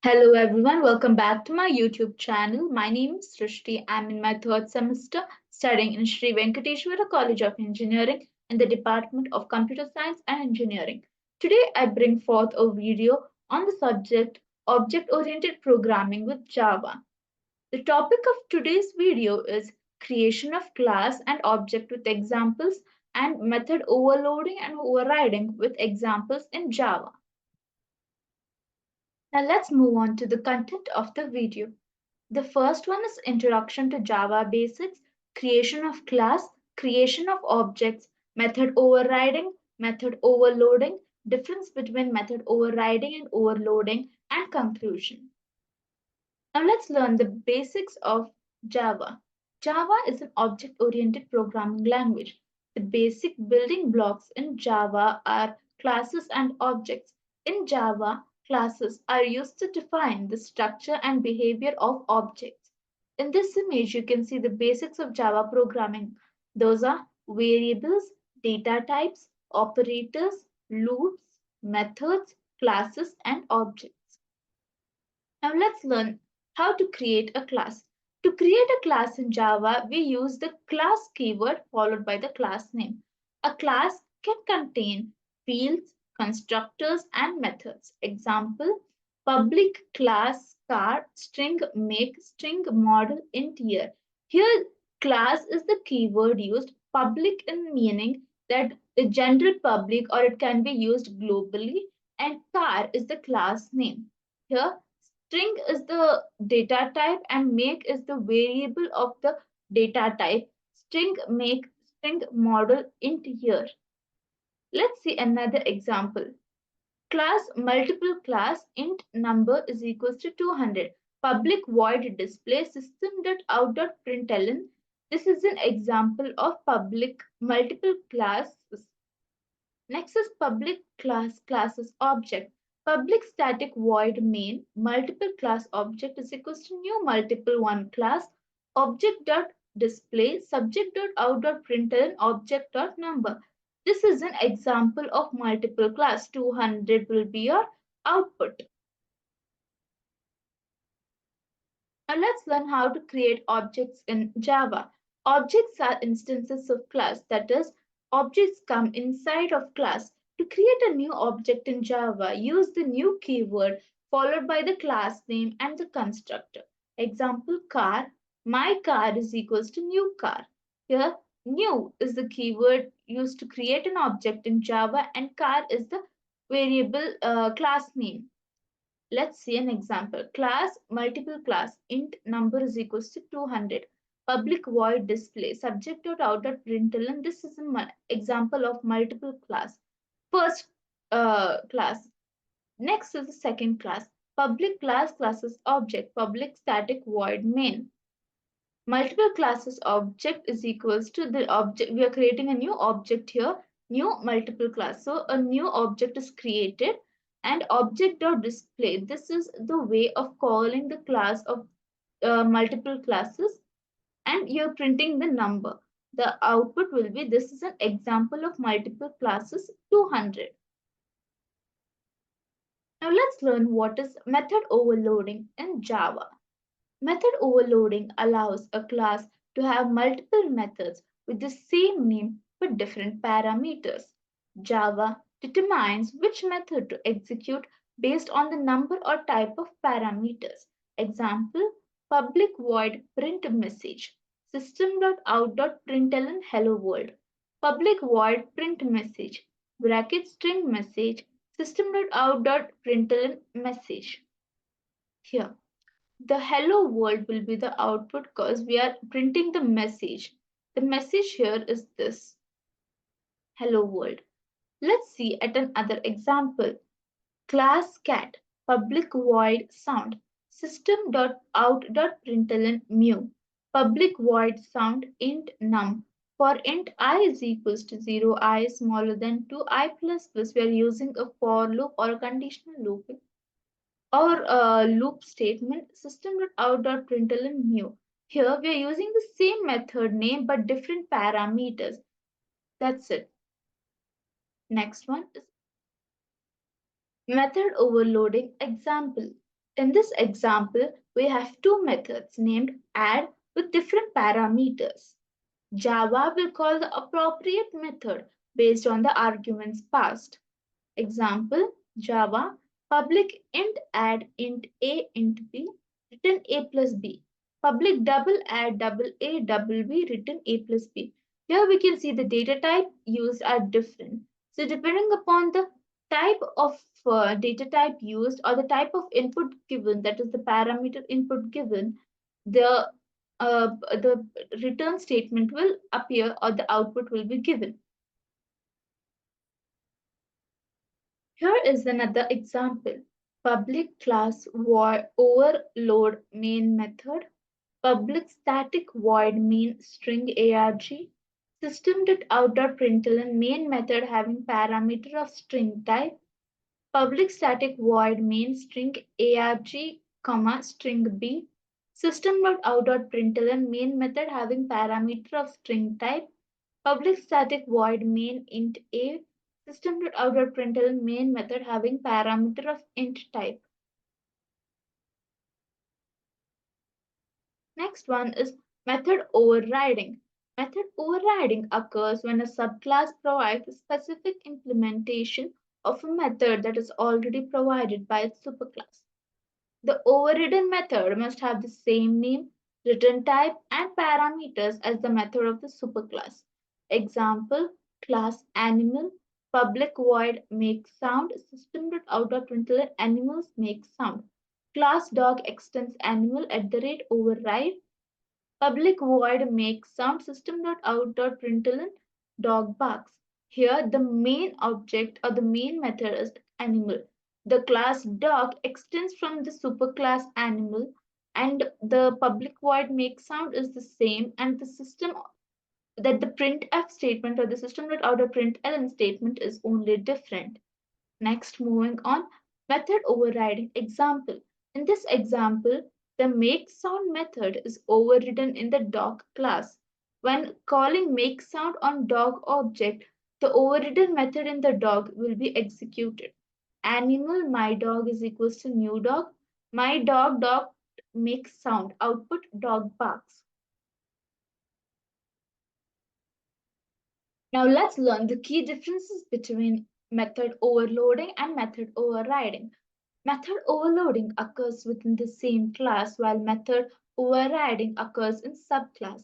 Hello everyone, welcome back to my YouTube channel. My name is Srishti. I'm in my third semester studying in Sri Venkateshwara College of Engineering in the Department of Computer Science and Engineering. Today I bring forth a video on the subject Object-Oriented Programming with Java. The topic of today's video is creation of class and object with examples and method overloading and overriding with examples in Java. Now let's move on to the content of the video. The first one is Introduction to Java Basics, creation of class, creation of objects, method overriding, method overloading, difference between method overriding and overloading, and conclusion. Now let's learn the basics of Java. Java is an object-oriented programming language. The basic building blocks in Java are classes and objects. In Java, classes are used to define the structure and behavior of objects. In this image, you can see the basics of Java programming. Those are variables, data types, operators, loops, methods, classes, and objects. Now let's learn how to create a class. To create a class in Java, we use the class keyword followed by the class name. A class can contain fields, constructors, and methods. Example, public class car, string make, string model, int year. Here, class is the keyword used, public in meaning that the general public or it can be used globally, and car is the class name. Here, string is the data type and make is the variable of the data type. String make, string model, int year. Let's see another example. Class multiple class int number is equals to 200. Public void display system.out.println. This is an example of public multiple classes. Next is public class classes object. Public static void main multiple class object is equals to new multiple one class object dot display subject dot out dot println object dot number. This is an example of multiple class. 200 will be your output. Now let's learn how to create objects in Java. Objects are instances of class, that is, objects come inside of class. To create a new object in Java, use the new keyword followed by the class name and the constructor. Example, car. My car is equals to new car. Here, new is the keyword used to create an object in Java and car is the variable class name. Let's see an example. Class multiple class int number is equals to 200. Public void display subject dot out dot println. This is an example of multiple class. First class. Next is the second class. Public class classes object. Public static void main. Multiple classes object is equals to the object. We are creating a new object here. New multiple class. So a new object is created and object dot display. This is the way of calling the class of multiple classes and you're printing the number. The output will be this is an example of multiple classes 200. Now let's learn what is method overloading in Java. Method overloading allows a class to have multiple methods with the same name but different parameters. Java determines which method to execute based on the number or type of parameters. Example, public void print message system.out.println hello world. Public void print message bracket string message system.out.println message. Here the hello world will be the output because we are printing the message. The message here is this hello world. Let's see at another example. Class cat public void sound system.out.println mu public void sound int num. For int I is equals to 0, I is smaller than 2, I plus plus. We are using a for loop or a conditional loop or loop statement system.out.println mu. Here we are using the same method name but different parameters. That's it. Next one is method overloading example. In this example, we have two methods named add with different parameters. Java will call the appropriate method based on the arguments passed. Example, Java public int add int a int b written a plus b. Public double add double a double b written a plus b. Here we can see the data type used are different. So depending upon the type of data type used or the type of input given, that is the parameter input given, the return statement will appear or the output will be given. Here is another example. Public class void overload main method. Public static void main string arg. System.out.println main method having parameter of string type. Public static void main string arg, comma string b. System.out.println main method having parameter of string type. Public static void main int a. System.out.println main method having parameter of int type. Next one is method overriding. Method overriding occurs when a subclass provides a specific implementation of a method that is already provided by its superclass. The overridden method must have the same name, return type, and parameters as the method of the superclass. Example, class animal, public void make sound, system.out.println animals make sound. Class dog extends animal at the rate override. Public void make sound, system.out.println dog barks. Here the main object or the main method is animal. The class dog extends from the superclass animal, and the public void make sound is the same, and the system that the printf statement or the system.out.println statement is only different. Next, moving on, method overriding example. In this example, the make sound method is overridden in the dog class. When calling make sound on dog object, the overridden method in the dog will be executed. Animal my dog is equals to new dog. My dog makes sound. Output dog barks. Now let's learn the key differences between method overloading and method overriding. Method overloading occurs within the same class while method overriding occurs in subclass.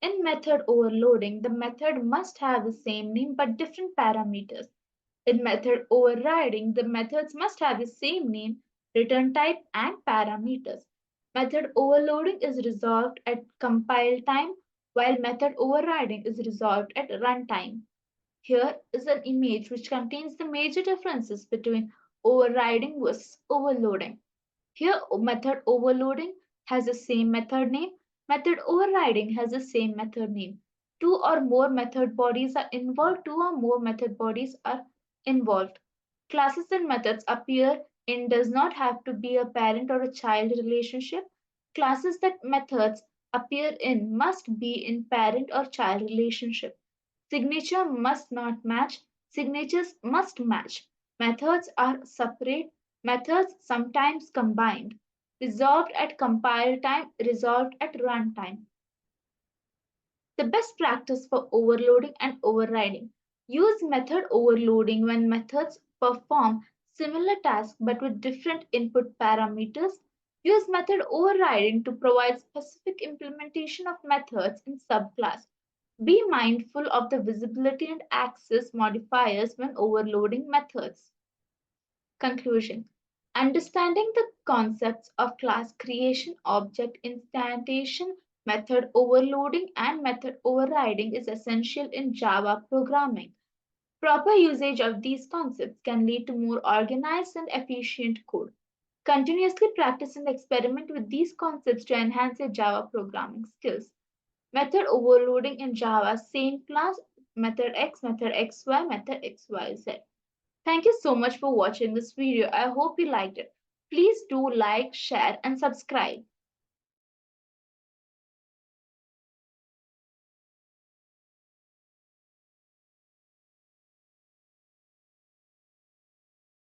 In method overloading, the method must have the same name but different parameters. In method overriding, the methods must have the same name, return type, and parameters. Method overloading is resolved at compile time, while method overriding is resolved at runtime. Here is an image which contains the major differences between overriding versus overloading. Here, method overloading has the same method name. Method overriding has the same method name. Two or more method bodies are involved. Two or more method bodies are involved. Classes and methods appear in does not have to be a parent or a child relationship. Classes that methods appear in must be in parent or child relationship. Signature must not match. Signatures must match. Methods are separate. Methods sometimes combined. Resolved at compile time, resolved at runtime. The best practice for overloading and overriding. Use method overloading when methods perform similar tasks but with different input parameters. Use method overriding to provide specific implementation of methods in subclass. Be mindful of the visibility and access modifiers when overloading methods. Conclusion. Understanding the concepts of class creation, object instantiation, method overloading, and method overriding is essential in Java programming. Proper usage of these concepts can lead to more organized and efficient code. Continuously practice and experiment with these concepts to enhance your Java programming skills. Method overloading in Java, same class, method X, method XY, method XYZ. Thank you so much for watching this video. I hope you liked it. Please do like, share, and subscribe.